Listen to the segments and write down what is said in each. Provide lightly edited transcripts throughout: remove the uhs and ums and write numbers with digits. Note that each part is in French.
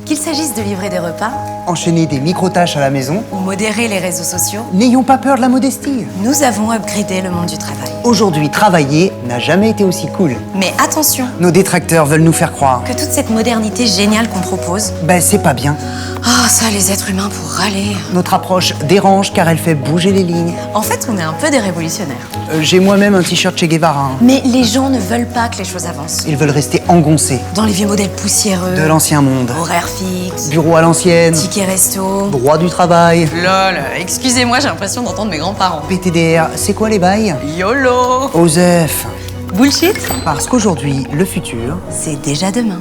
Qu'il s'agisse de livrer des repas Enchaîner des micro-tâches à la maison. ou modérer les réseaux sociaux, N'ayons pas peur de la modestie. nous avons upgradé le monde du travail. Aujourd'hui, travailler n'a jamais été aussi cool. Mais attention, Nos détracteurs veulent nous faire croire. que toute cette modernité géniale qu'on propose, Ben, c'est pas bien. ah ça les êtres humains pour râler. Notre approche dérange car elle fait bouger les lignes. En fait, on est un peu des révolutionnaires. J'ai moi-même un t-shirt Che Guevara. Hein. Mais les gens ne veulent pas que les choses avancent. Ils veulent rester engoncés. Dans les vieux modèles poussiéreux, De l'ancien monde. horaires fixes, Bureau à l'ancienne. tickets resto. Droit du travail. Lol, excusez-moi, j'ai l'impression d'entendre mes grands-parents. PTDR, c'est quoi les bails? YOLO. OSEF. Bullshit. Parce qu'aujourd'hui, le futur, C'est déjà demain.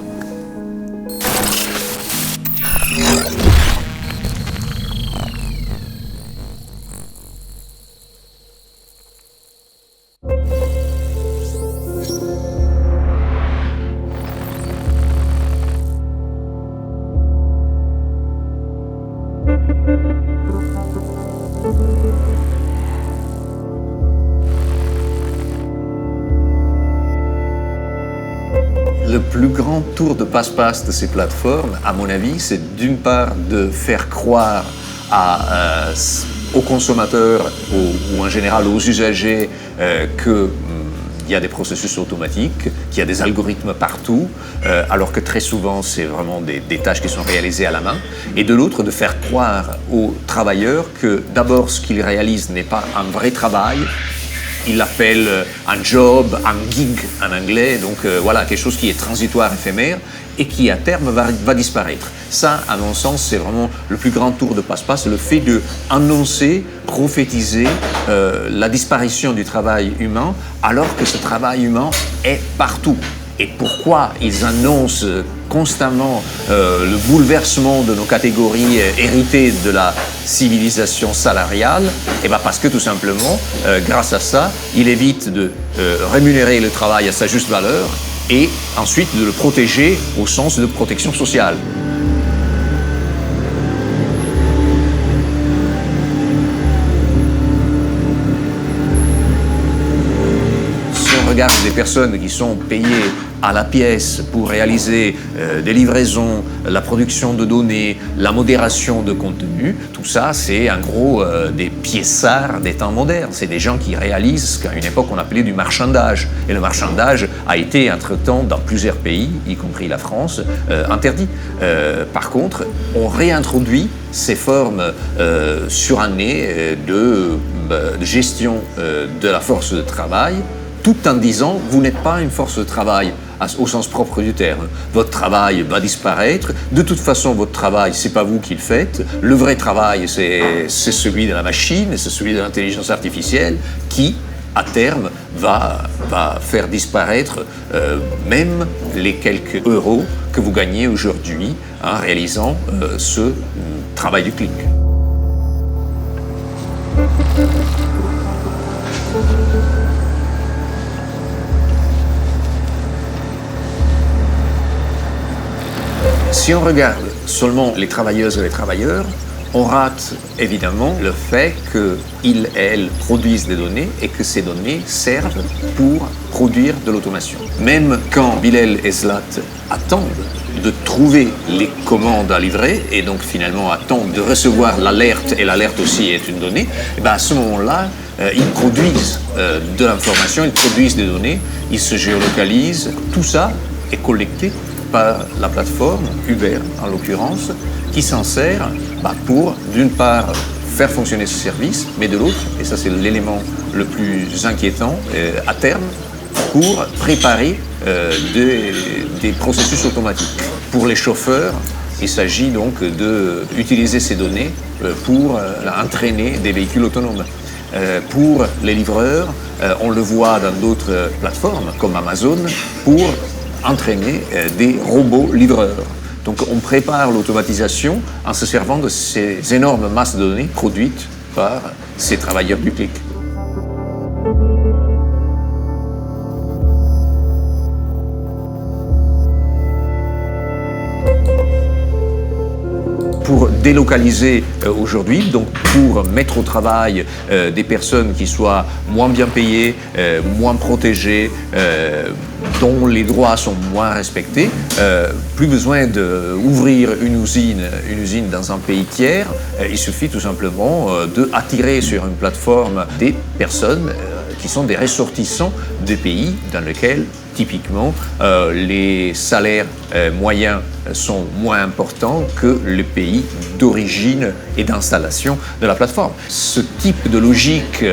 Le plus grand tour de passe-passe de ces plateformes, à mon avis, c'est d'une part de faire croire aux consommateurs ou en général aux usagers qu'il y a des processus automatiques, qu'il y a des algorithmes partout, alors que très souvent c'est vraiment des tâches qui sont réalisées à la main. Et de l'autre, de faire croire aux travailleurs que d'abord ce qu'ils réalisent n'est pas un vrai travail. Il l'appelle un job, un gig en anglais, donc voilà, quelque chose qui est transitoire, éphémère, et qui à terme va disparaître. Ça, à mon sens, c'est vraiment le plus grand tour de passe-passe, le fait d'annoncer, prophétiser la disparition du travail humain, alors que ce travail humain est partout. Et pourquoi ils annoncent constamment le bouleversement de nos catégories héritées de la civilisation salariale? Eh bien parce que tout simplement, grâce à ça, il évite de rémunérer le travail à sa juste valeur et ensuite de le protéger au sens de protection sociale. Si on regarde des personnes qui sont payées à la pièce pour réaliser des livraisons, la production de données, la modération de contenu, tout ça, c'est en gros des piéçards des temps modernes. C'est des gens qui réalisent ce qu'à une époque on appelait du marchandage. Et le marchandage a été, entre-temps, dans plusieurs pays, y compris la France, interdit. Par contre, on réintroduit ces formes surannées de gestion de la force de travail, tout en disant « vous n'êtes pas une force de travail ». Au sens propre du terme. Votre travail va disparaître. De toute façon, votre travail, c'est pas vous qui le faites. Le vrai travail, c'est celui de la machine, c'est celui de l'intelligence artificielle qui, à terme, va faire disparaître même les quelques euros que vous gagnez aujourd'hui en réalisant ce travail du clic. Si on regarde seulement les travailleuses et les travailleurs, on rate évidemment le fait qu'ils et elles produisent des données et que ces données servent pour produire de l'automation. Même quand Bilal et Zlat attendent de trouver les commandes à livrer et donc finalement attendent de recevoir l'alerte, et l'alerte aussi est une donnée, et bien à ce moment-là, ils produisent de l'information, ils produisent des données, ils se géolocalisent, tout ça est collecté par la plateforme, Uber en l'occurrence, qui s'en sert pour, d'une part, faire fonctionner ce service, mais de l'autre, et ça c'est l'élément le plus inquiétant, à terme, pour préparer des processus automatiques. Pour les chauffeurs, il s'agit donc d'utiliser ces données pour entraîner des véhicules autonomes. Pour les livreurs, on le voit dans d'autres plateformes comme Amazon, pour entraîner des robots livreurs. Donc on prépare l'automatisation en se servant de ces énormes masses de données produites par ces travailleurs publics. pour délocaliser aujourd'hui, donc pour mettre au travail des personnes qui soient moins bien payées, moins protégées, dont les droits sont moins respectés. Plus besoin d'ouvrir une usine dans un pays tiers. Il suffit tout simplement d'attirer sur une plateforme des personnes qui sont des ressortissants des pays dans lesquels, typiquement, les salaires moyens sont moins importants que les pays d'origine et d'installation de la plateforme. Ce type de logique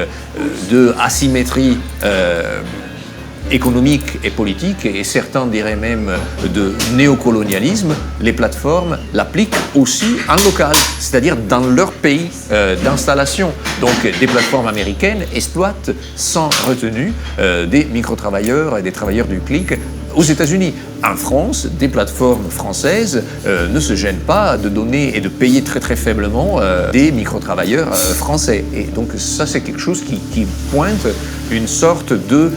de asymétrie économique et politique, et certains diraient même de néocolonialisme, les plateformes l'appliquent aussi en local, c'est-à-dire dans leur pays d'installation. Donc des plateformes américaines exploitent sans retenue des micro-travailleurs et des travailleurs du clic aux États-Unis. En France, des plateformes françaises ne se gênent pas de donner et de payer très très faiblement des micro-travailleurs français. Et donc ça, c'est quelque chose qui pointe une sorte de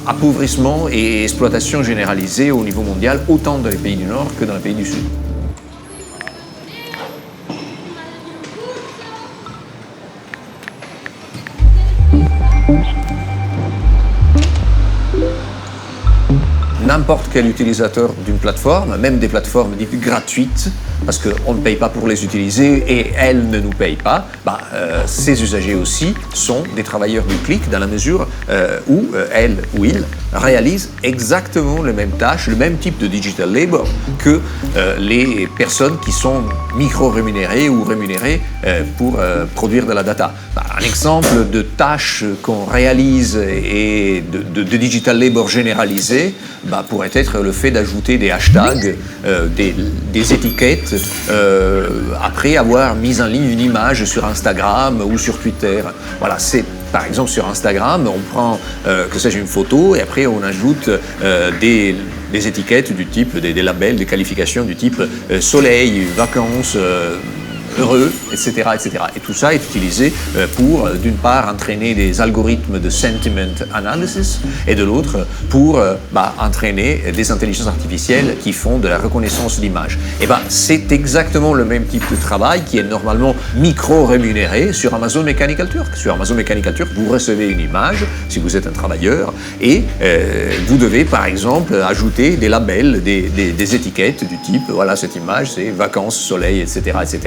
appauvrissement et exploitation généralisée au niveau mondial, autant dans les pays du Nord que dans les pays du Sud. N'importe quel utilisateur d'une plateforme, même des plateformes dites gratuites, parce qu'on ne paye pas pour les utiliser et elles ne nous payent pas, ces usagers aussi sont des travailleurs du clic dans la mesure où elles ou ils réalisent exactement les mêmes tâches, le même type de digital labor que les personnes qui sont micro-rémunérées ou rémunérées pour produire de la data. Un exemple de tâches qu'on réalise et de digital labor généralisé pourrait être le fait d'ajouter des hashtags, des étiquettes, après avoir mis en ligne une image sur Instagram ou sur Twitter. Voilà, c'est par exemple sur Instagram, on prend que sais-je une photo et après on ajoute des étiquettes du type, des labels, des qualifications du type soleil, vacances, heureux, etc., etc. Et tout ça est utilisé pour, d'une part, entraîner des algorithmes de sentiment analysis et de l'autre, pour entraîner des intelligences artificielles qui font de la reconnaissance d'image. Et c'est exactement le même type de travail qui est normalement micro-rémunéré sur Amazon Mechanical Turk. Sur Amazon Mechanical Turk, vous recevez une image, si vous êtes un travailleur, et vous devez, par exemple, ajouter des labels, des étiquettes du type, voilà, cette image, c'est vacances, soleil, etc., etc.,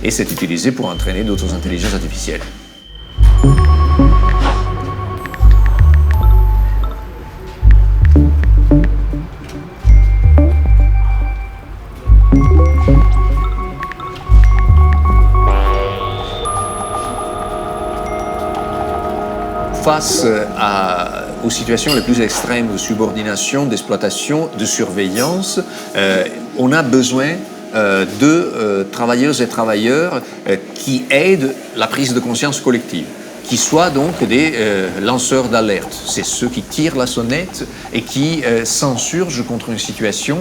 et c'est utilisé pour entraîner d'autres intelligences artificielles. Face aux situations les plus extrêmes de subordination, d'exploitation, de surveillance, on a besoin de travailleuses et travailleurs qui aident la prise de conscience collective, qui soient donc des lanceurs d'alerte. C'est ceux qui tirent la sonnette et qui s'insurgent contre une situation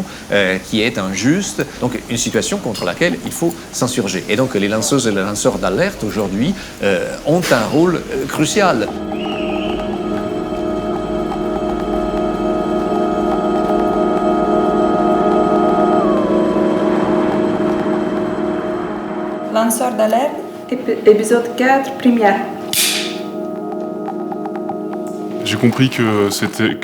qui est injuste, donc une situation contre laquelle il faut s'insurger. Et donc les lanceuses et les lanceurs d'alerte aujourd'hui ont un rôle crucial. Lanceur d'alerte, épisode 4, première. J'ai compris que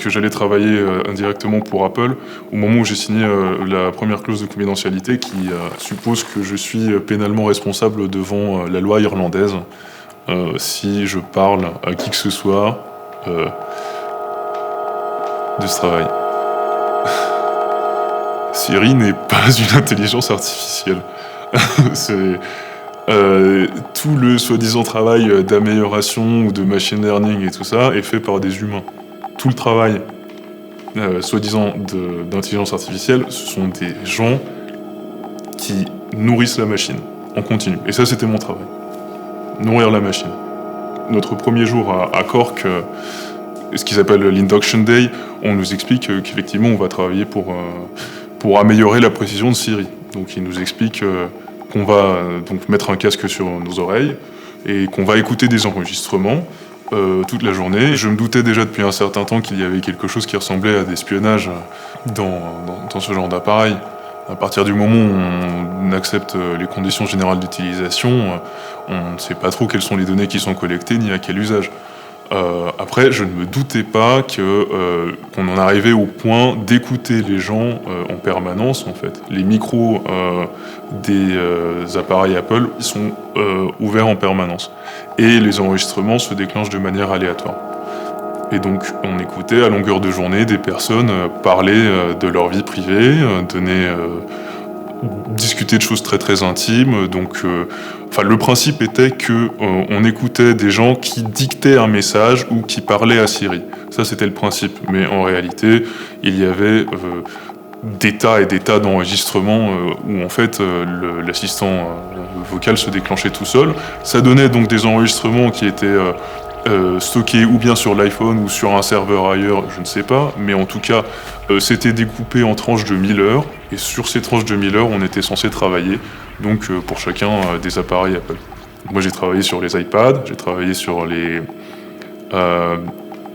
j'allais travailler indirectement pour Apple au moment où j'ai signé la première clause de confidentialité qui suppose que je suis pénalement responsable devant la loi irlandaise si je parle à qui que ce soit de ce travail. Siri n'est pas une intelligence artificielle. C'est tout le soi-disant travail d'amélioration ou de machine learning et tout ça est fait par des humains. Tout le travail soi-disant d'intelligence artificielle, ce sont des gens qui nourrissent la machine en continu. Et ça, c'était mon travail. Nourrir la machine. Notre premier jour à Cork, ce qu'ils appellent l'Induction Day, on nous explique qu'effectivement, on va travailler pour améliorer la précision de Siri. Donc, ils nous expliquent qu'on va donc mettre un casque sur nos oreilles et qu'on va écouter des enregistrements toute la journée. Je me doutais déjà depuis un certain temps qu'il y avait quelque chose qui ressemblait à d'espionnage dans ce genre d'appareil. À partir du moment où on accepte les conditions générales d'utilisation, on ne sait pas trop quelles sont les données qui sont collectées ni à quel usage. Après, je ne me doutais pas qu'on en arrivait au point d'écouter les gens en permanence, en fait. Les micros des appareils Apple sont ouverts en permanence. Et les enregistrements se déclenchent de manière aléatoire. Et donc, on écoutait à longueur de journée des personnes parler de leur vie privée, discuter de choses très très intimes. Donc, le principe était qu'on écoutait des gens qui dictaient un message ou qui parlaient à Siri. Ça, c'était le principe. Mais en réalité, il y avait des tas et des tas d'enregistrements où en fait l'assistant vocal se déclenchait tout seul. Ça donnait donc des enregistrements qui étaient stockés ou bien sur l'iPhone ou sur un serveur ailleurs, je ne sais pas, mais en tout cas c'était découpé en tranches de 1000 heures, et sur ces tranches de 1000 heures on était censé travailler, donc pour chacun des appareils Apple. Donc, moi j'ai travaillé sur les iPads, j'ai travaillé sur les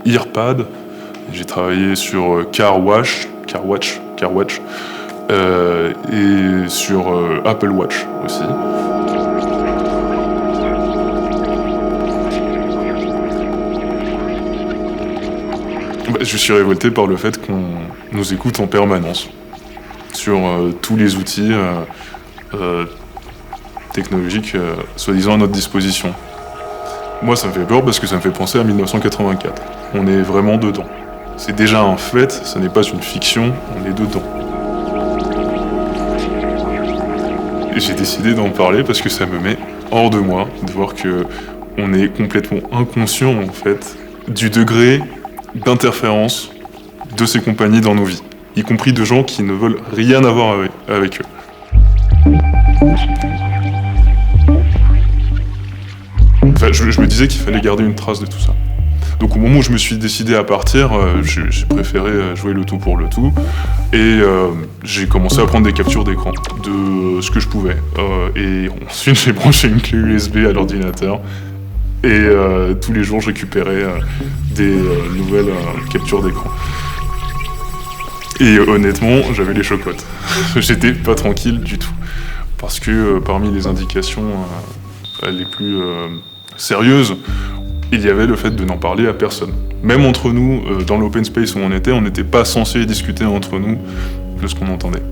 EarPads, j'ai travaillé sur CarWatch, et sur Apple Watch aussi. Je suis révolté par le fait qu'on nous écoute en permanence sur tous les outils technologiques soi-disant à notre disposition. Moi, ça me fait peur parce que ça me fait penser à 1984. On est vraiment dedans. C'est déjà un fait, ce n'est pas une fiction, on est dedans. Et j'ai décidé d'en parler parce que ça me met hors de moi de voir qu'on est complètement inconscient, en fait, du degré d'interférence de ces compagnies dans nos vies, y compris de gens qui ne veulent rien avoir avec eux. Enfin, je me disais qu'il fallait garder une trace de tout ça. Donc au moment où je me suis décidé à partir, j'ai préféré jouer le tout pour le tout, et j'ai commencé à prendre des captures d'écran de ce que je pouvais. Et ensuite j'ai branché une clé USB à l'ordinateur, et tous les jours je récupérais des nouvelles captures d'écran. Et honnêtement, j'avais les chocottes. J'étais pas tranquille du tout. Parce que parmi les indications les plus sérieuses, il y avait le fait de n'en parler à personne. Même entre nous, dans l'open space où on n'était pas censé discuter entre nous de ce qu'on entendait.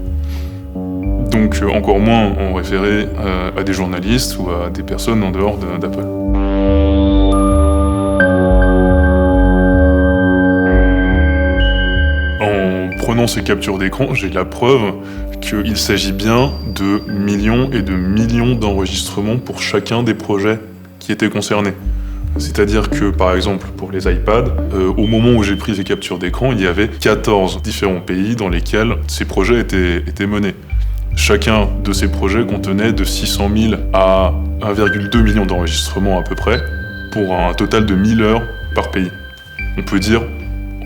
Donc encore moins en référer à des journalistes ou à des personnes en dehors d'Apple. En prenant ces captures d'écran, j'ai la preuve qu'il s'agit bien de millions et de millions d'enregistrements pour chacun des projets qui étaient concernés. C'est-à-dire que, par exemple, pour les iPads, au moment où j'ai pris ces captures d'écran, il y avait 14 différents pays dans lesquels ces projets étaient menés. Chacun de ces projets contenait de 600 000 à 1,2 million d'enregistrements à peu près, pour un total de 1000 heures par pays. On peut dire,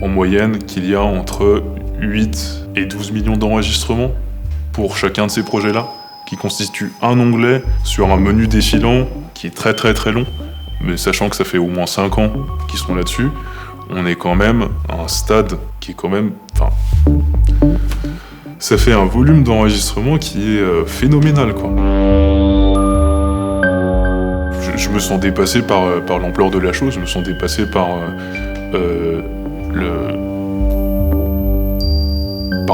en moyenne, qu'il y a entre 8 et 12 millions d'enregistrements pour chacun de ces projets-là, qui constituent un onglet sur un menu défilant qui est très très très long. Mais sachant que ça fait au moins 5 ans qu'ils sont là-dessus, on est quand même à un stade qui est quand même... Enfin, ça fait un volume d'enregistrement qui est phénoménal, quoi. Je me sens dépassé par l'ampleur de la chose, je me sens dépassé par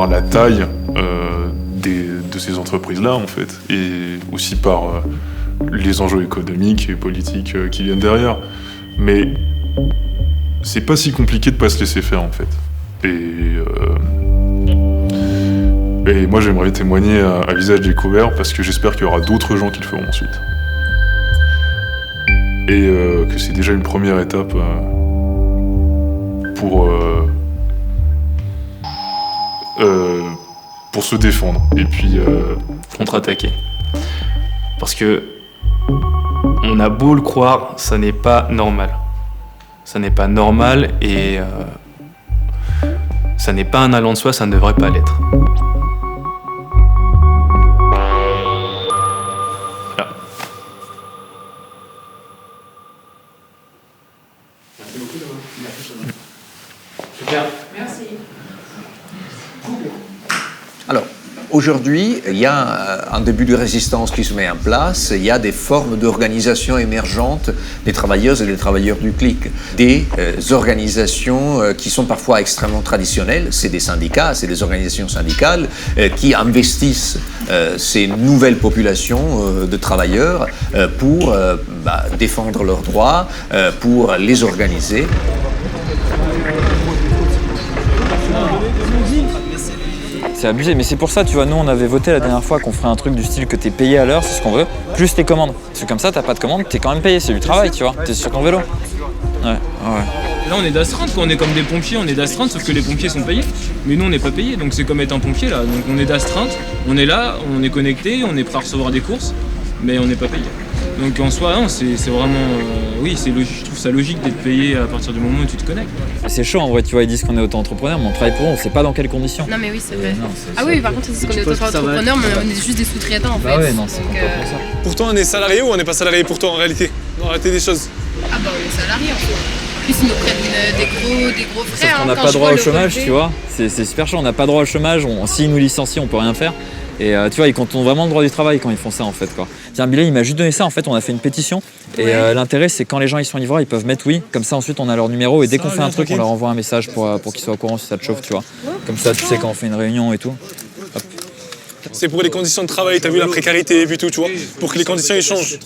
la taille de ces entreprises-là, en fait, et aussi par les enjeux économiques et politiques qui viennent derrière. Mais c'est pas si compliqué de pas se laisser faire, en fait. Et moi, j'aimerais témoigner à visage découvert parce que j'espère qu'il y aura d'autres gens qui le feront ensuite. Et que c'est déjà une première étape pour se défendre et puis contre-attaquer. Parce que on a beau le croire, ça n'est pas normal. Ça n'est pas normal et ça n'est pas un allant de soi, ça ne devrait pas l'être. Voilà. Merci beaucoup d'avoir. Super. Merci. Alors, Aujourd'hui, il y a un début de résistance qui se met en place. Il y a des formes d'organisation émergentes des travailleuses et des travailleurs du clic. Des organisations qui sont parfois extrêmement traditionnelles. C'est des syndicats, c'est des organisations syndicales qui investissent ces nouvelles populations de travailleurs pour défendre leurs droits, pour les organiser. C'est abusé, mais c'est pour ça, tu vois, nous on avait voté la dernière fois qu'on ferait un truc du style que t'es payé à l'heure, c'est ce qu'on veut, plus tes commandes. Parce que comme ça, t'as pas de commande, t'es quand même payé, c'est du travail, tu vois, t'es sur ton vélo. Ouais. Là, on est d'astreinte, on est comme des pompiers, on est d'astreinte, sauf que les pompiers sont payés. Mais nous, on n'est pas payés, donc c'est comme être un pompier là. Donc on est d'astreinte, on est là, on est connecté, on est prêt à recevoir des courses, mais on n'est pas payé. Donc en soi, non, c'est vraiment. Oui, je trouve ça logique d'être payé à partir du moment où tu te connectes. C'est chaud en vrai, tu vois, ils disent qu'on est auto-entrepreneur, mais on travaille pour eux, on sait pas dans quelles conditions. Non mais oui, c'est vrai. Oui, par contre, c'est qu'on est auto-entrepreneur, mais on est juste des sous-traitants en fait. Bah ouais, non, c'est complètement ça. Pourtant, on est salarié ou on n'est pas salarié pour toi en réalité? Dans la réalité des choses. Ah bah on est salarié en fait. En plus, ils nous prennent des gros frais. Sauf qu'on n'a pas droit au chômage, tu vois. C'est super chaud, on n'a pas droit au chômage, s'ils nous licencient, on peut rien faire. Et tu vois, ils comptent vraiment le droit du travail quand ils font ça en fait, quoi. Tiens, Bilal, il m'a juste donné ça en fait, on a fait une pétition. Et l'intérêt, c'est quand les gens ils sont livreurs, ils peuvent mettre oui. Comme ça, ensuite, on a leur numéro et dès qu'on fait un truc, on leur envoie un message pour qu'ils soient au courant si ça te chauffe, tu vois. Comme ça, tu sais quand on fait une réunion et tout. Hop. C'est pour les conditions de travail, t'as vu la précarité et puis tout, tu vois. Pour que les conditions ils changent.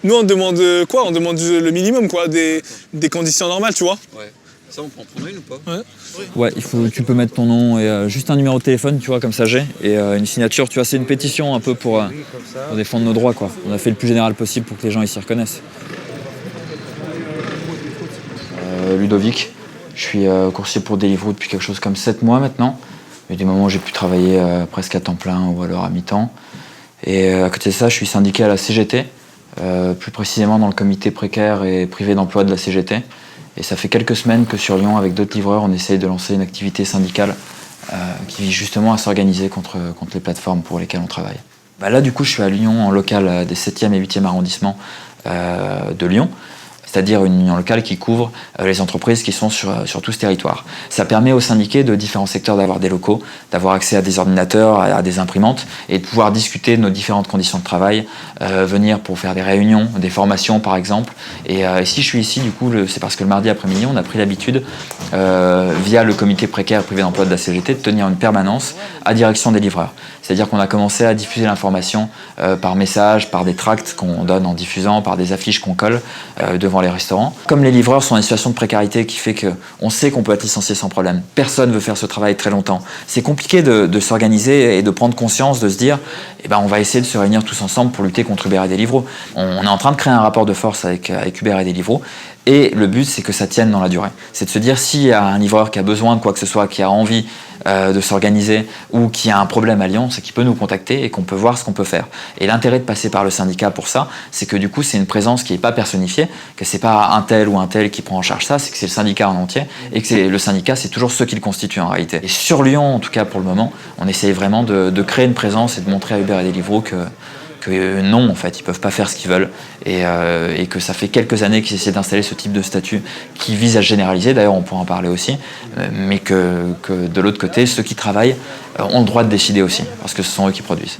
Nous, on demande quoi? On demande le minimum, quoi, des conditions normales, tu vois. Ouais. Ça, on peut en prendre une ou pas? Ouais, tu peux mettre ton nom et juste un numéro de téléphone, tu vois, comme ça j'ai, et une signature, tu vois, c'est une pétition un peu pour défendre nos droits, quoi. On a fait le plus général possible pour que les gens ils s'y reconnaissent. Ludovic, je suis coursier pour Deliveroo depuis quelque chose comme 7 mois maintenant. Il y a des moments où j'ai pu travailler presque à temps plein ou alors à mi-temps. Et à côté de ça, je suis syndiqué à la CGT, plus précisément dans le comité précaire et privé d'emploi de la CGT. Et ça fait quelques semaines que sur Lyon, avec d'autres livreurs, on essaye de lancer une activité syndicale qui vise justement à s'organiser contre les plateformes pour lesquelles on travaille. Là, du coup, je suis à Lyon, en local des 7e et 8e arrondissements de Lyon, c'est-à-dire une union locale qui couvre les entreprises qui sont sur tout ce territoire. Ça permet aux syndiqués de différents secteurs d'avoir des locaux, d'avoir accès à des ordinateurs, à des imprimantes, et de pouvoir discuter de nos différentes conditions de travail, venir pour faire des réunions, des formations par exemple. Et si je suis ici, du coup, c'est parce que le mardi après-midi, on a pris l'habitude, via le comité précaire privé d'emploi de la CGT, de tenir une permanence à direction des livreurs. C'est-à-dire qu'on a commencé à diffuser l'information par message, par des tracts qu'on donne en diffusant, par des affiches qu'on colle devant les restaurants. Comme les livreurs sont dans une situation de précarité qui fait qu'on sait qu'on peut être licencié sans problème, personne ne veut faire ce travail très longtemps. C'est compliqué de s'organiser et de prendre conscience, de se dire on va essayer de se réunir tous ensemble pour lutter contre Uber et Deliveroo. On est en train de créer un rapport de force avec Uber et Deliveroo. Et le but, c'est que ça tienne dans la durée. C'est de se dire, s'il y a un livreur qui a besoin de quoi que ce soit, qui a envie de s'organiser ou qui a un problème à Lyon, c'est qu'il peut nous contacter et qu'on peut voir ce qu'on peut faire. Et l'intérêt de passer par le syndicat pour ça, c'est que du coup, c'est une présence qui n'est pas personnifiée, que c'est pas un tel ou un tel qui prend en charge ça, c'est que c'est le syndicat en entier et que le syndicat, c'est toujours ceux qui le constituent en réalité. Et sur Lyon, en tout cas pour le moment, on essaye vraiment de créer une présence et de montrer à Uber et Deliveroo que non, en fait, ils peuvent pas faire ce qu'ils veulent et que ça fait quelques années qu'ils essaient d'installer ce type de statut qui vise à généraliser, d'ailleurs on pourra en parler aussi, mais que de l'autre côté, ceux qui travaillent ont le droit de décider aussi, parce que ce sont eux qui produisent.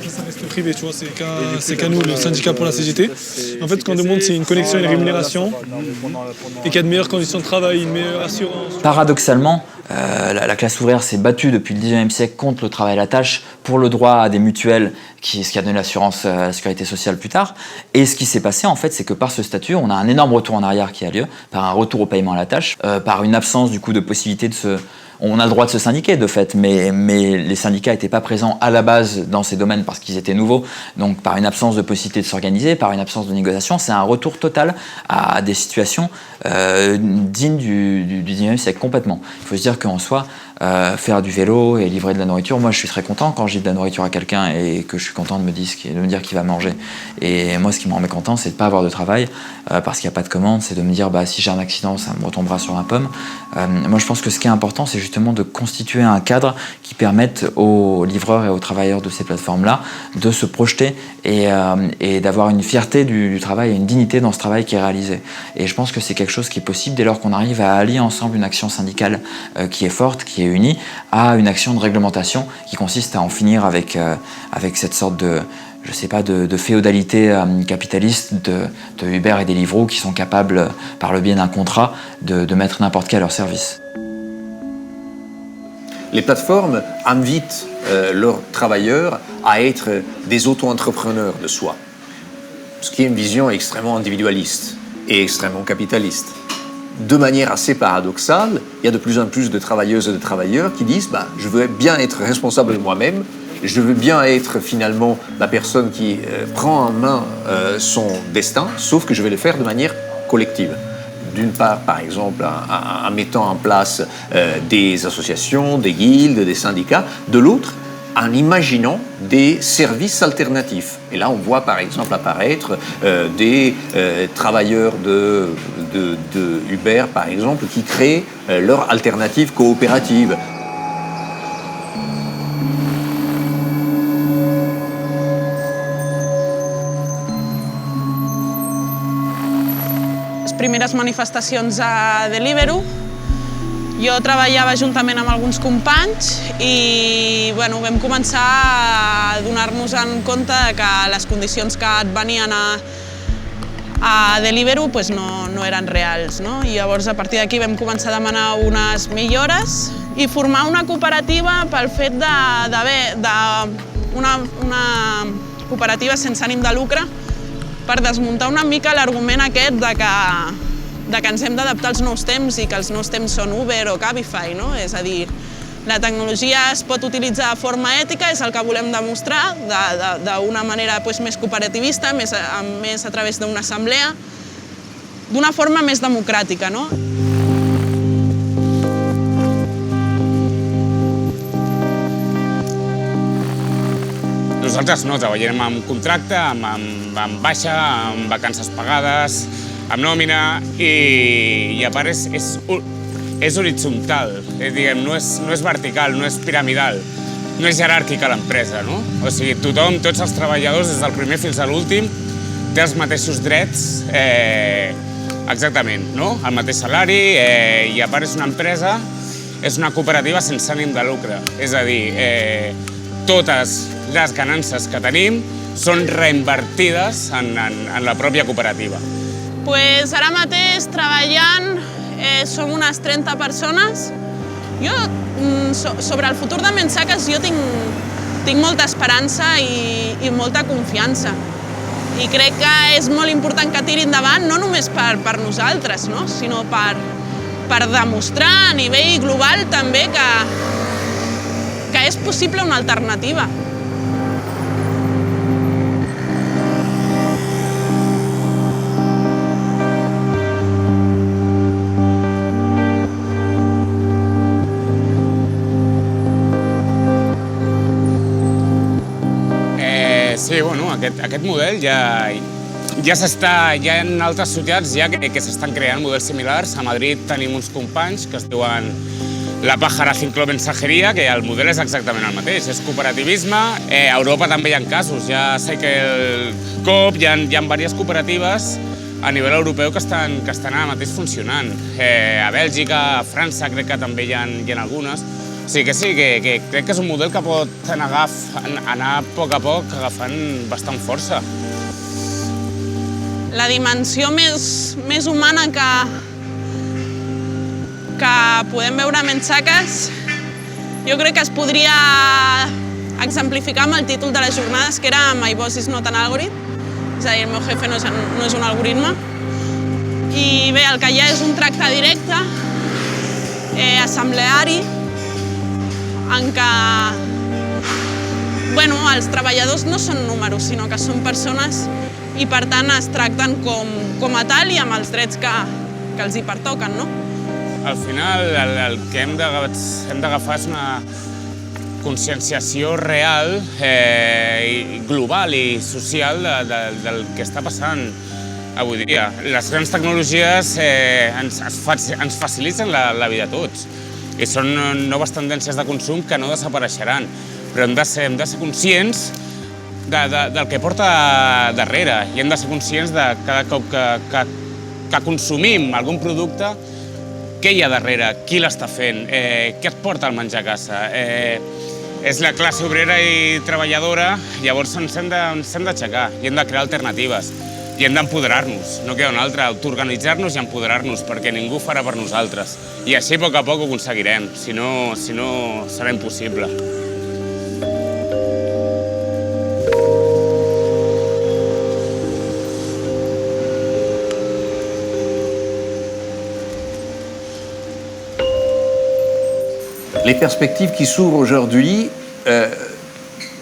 Ça reste privé, tu vois, c'est qu'à nous, le syndicat pour la CGT. En fait, ce qu'on demande, c'est une connexion et une rémunération et qu'il y a de meilleures conditions de travail, une meilleure assurance. Paradoxalement, la classe ouvrière s'est battue depuis le 19e siècle contre le travail à la tâche pour le droit à des mutuelles, ce qui a donné l'assurance à la sécurité sociale plus tard. Et ce qui s'est passé, en fait, c'est que par ce statut, on a un énorme retour en arrière qui a lieu, par un retour au paiement à la tâche, par une absence du coup de possibilité de se... On a le droit de se syndiquer de fait, mais les syndicats n'étaient pas présents à la base dans ces domaines parce qu'ils étaient nouveaux. Donc par une absence de possibilité de s'organiser, par une absence de négociation, c'est un retour total à des situations dignes du 19e siècle complètement. Il faut se dire qu'en soi, faire du vélo et livrer de la nourriture, moi je suis très content quand je livre de la nourriture à quelqu'un et que je suis content de me dire qu'il va manger. Et moi ce qui me rend mécontent, c'est de ne pas avoir de travail parce qu'il n'y a pas de commande, c'est de me dire si j'ai un accident, ça me retombera sur ma pomme. Moi je pense que ce qui est important, c'est justement de constituer un cadre qui permette aux livreurs et aux travailleurs de ces plateformes-là de se projeter et d'avoir une fierté du travail et une dignité dans ce travail qui est réalisé. Et je pense que c'est quelque chose qui est possible dès lors qu'on arrive à allier ensemble une action syndicale qui est forte, qui est Unis, à une action de réglementation qui consiste à en finir avec cette sorte de, je sais pas, de féodalité capitaliste de Uber et Deliveroo qui sont capables, par le biais d'un contrat, de mettre n'importe qui à leur service. Les plateformes invitent leurs travailleurs à être des auto-entrepreneurs de soi, ce qui est une vision extrêmement individualiste et extrêmement capitaliste. De manière assez paradoxale, il y a de plus en plus de travailleuses et de travailleurs qui disent « je veux bien être responsable de moi-même, je veux bien être finalement la personne qui prend en main son destin, sauf que je vais le faire de manière collective ». D'une part, par exemple, en mettant en place des associations, des guildes, des syndicats. De l'autre, en imaginant des services alternatifs. Et là, on voit par exemple apparaître des travailleurs de Uber, par exemple, qui créent leur alternative coopérative. Primeres manifestacions a Deliveroo. Jo treballava juntament amb alguns companys i vam començar a donar-nos en compte que les condicions que et venien a Deliveroo no eren reals. I llavors a partir d'aquí vam començar a demanar unes millores i formar una cooperativa pel fet d'haver una cooperativa sense ànim de lucre per desmuntar una mica l'argument aquest de que ens hem d'adaptar als nous temps i que els nous temps són Uber o Cabify. És a dir, la tecnologia es pot utilitzar de forma ètica, és el que volem demostrar, d'una manera més cooperativista, més a través d'una assemblea, d'una forma més democràtica. Nosaltres no, treballem amb contracte, amb baixa, amb vacances pagades, amb nòmina i a part és horitzontal, no és vertical, no és piramidal, no és jeràrquica l'empresa. O sigui, tothom, tots els treballadors, des del primer fins a l'últim, té els mateixos drets, exactament, el mateix salari i a part és una empresa, és una cooperativa sense ànim de lucre. És a dir, totes les ganances que tenim són reinvertides en la pròpia cooperativa. Ara mateix treballant som unes 30 persones. Jo, sobre el futur de Mensaques, jo tinc molta esperança i molta confiança. I crec que és molt important que tiri endavant, no només per nosaltres, sinó per demostrar a nivell global també que és possible una alternativa. Sí, aquest model ja hi ha altres ciutats que s'estan creant models similars. A Madrid tenim uns companys que es diuen La Pájara Ciclo Mensajeria, que el model és exactament el mateix, és cooperativisme. A Europa també hi ha casos, hi ha Cycle Coop, hi ha diverses cooperatives a nivell europeu que estan ara mateix funcionant. A Bèlgica, a França crec que també hi ha algunes. O sigui que crec que és un model que pot anar a poc agafant bastant força. La dimensió més humana que podem veure a Mensaques, jo crec que es podria exemplificar amb el títol de les jornades, que era My Boss is not an algorithm, és a dir, el meu jefe no és un algoritme. I bé, el que hi ha és un tracte directe, assembleari, en què els treballadors no són números, sinó que són persones i per tant es tracten com a tal i amb els drets que els hi pertoquen. Al final el que hem d'agafar és una conscienciació real, global i social del que està passant avui dia. Les grans tecnologies ens faciliten la vida a tots i són noves tendències de consum que no desapareixeran, però hem de ser conscients del que porta darrere i hem de ser conscients de cada cop que consumim algun producte què hi ha darrere, qui l'està fent, què et porta el menjar a casa. És la classe obrera i treballadora, llavors ens hem d'aixecar i hem de crear alternatives i hem d'empoderar-nos, no queda una altra, autoorganitzar-nos i empoderar-nos perquè ningú ho farà per nosaltres. I així a poc ho aconseguirem, si no serà impossible. Les perspectives qui s'ouvrent aujourd'hui,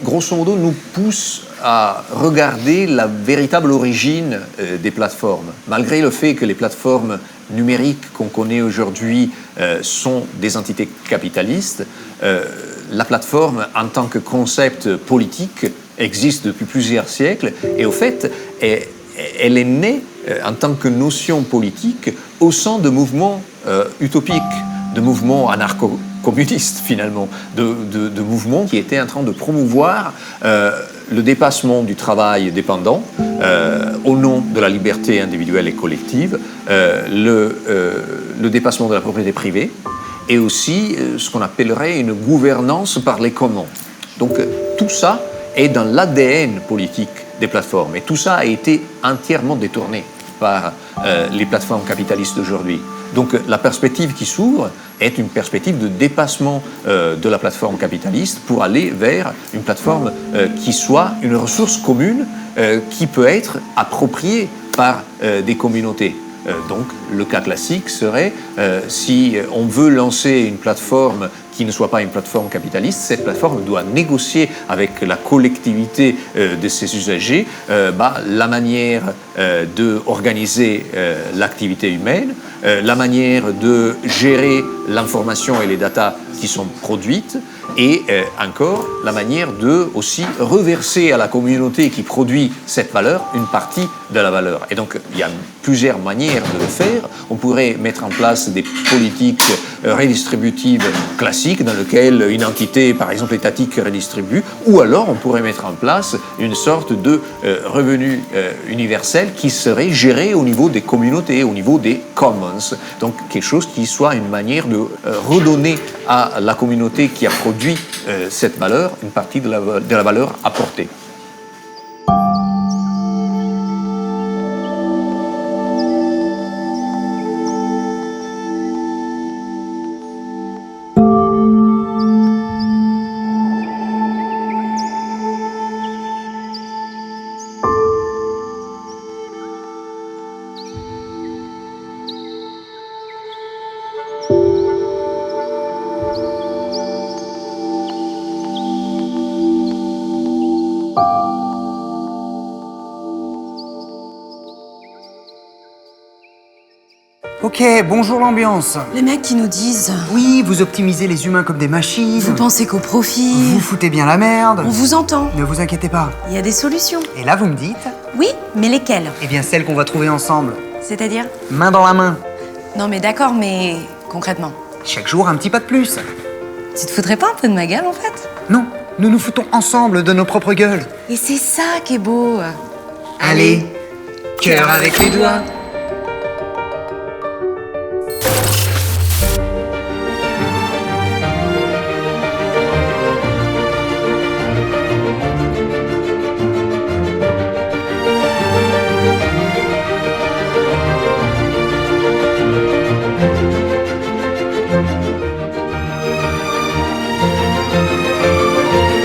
grosso modo, nous poussent à regarder la véritable origine des plateformes. Malgré le fait que les plateformes numériques qu'on connaît aujourd'hui sont des entités capitalistes, la plateforme en tant que concept politique existe depuis plusieurs siècles et au fait, elle est née en tant que notion politique au sein de mouvements utopiques, de mouvements anarcho-communistes finalement, de mouvements qui étaient en train de promouvoir le dépassement du travail dépendant au nom de la liberté individuelle et collective, le dépassement de la propriété privée et aussi ce qu'on appellerait une gouvernance par les communs. Donc tout ça est dans l'ADN politique des plateformes et tout ça a été entièrement détourné par les plateformes capitalistes d'aujourd'hui. Donc la perspective qui s'ouvre est une perspective de dépassement de la plateforme capitaliste pour aller vers une plateforme qui soit une ressource commune qui peut être appropriée par des communautés. Donc le cas classique serait si on veut lancer une plateforme qui ne soit pas une plateforme capitaliste, cette plateforme doit négocier avec la collectivité de ses usagers la manière d'organiser l'activité humaine, la manière de gérer l'information et les datas qui sont produites et encore la manière de aussi reverser à la communauté qui produit cette valeur une partie de la valeur. Et donc il y a plusieurs manières de le faire. On pourrait mettre en place des politiques redistributives classiques dans lesquelles une entité, par exemple étatique, redistribue, ou alors on pourrait mettre en place une sorte de revenu universel qui serait géré au niveau des communautés, au niveau des commons. Donc quelque chose qui soit une manière de redonner à la communauté qui a produit cette valeur une partie de la valeur apportée. Ok, bonjour l'ambiance. Les mecs qui nous disent... Oui, vous optimisez les humains comme des machines. Vous pensez qu'au profit... Vous foutez bien la merde. On vous entend. Ne vous inquiétez pas. Il y a des solutions. Et là, vous me dites... Oui, mais lesquelles? Eh bien, celles qu'on va trouver ensemble. C'est-à-dire? Main dans la main. Non mais d'accord, mais concrètement. Chaque jour, un petit pas de plus. Tu te foutrais pas un peu de ma gueule, en fait? Non, nous nous foutons ensemble de nos propres gueules. Et c'est ça qui est beau. Allez, cœur avec les doigts.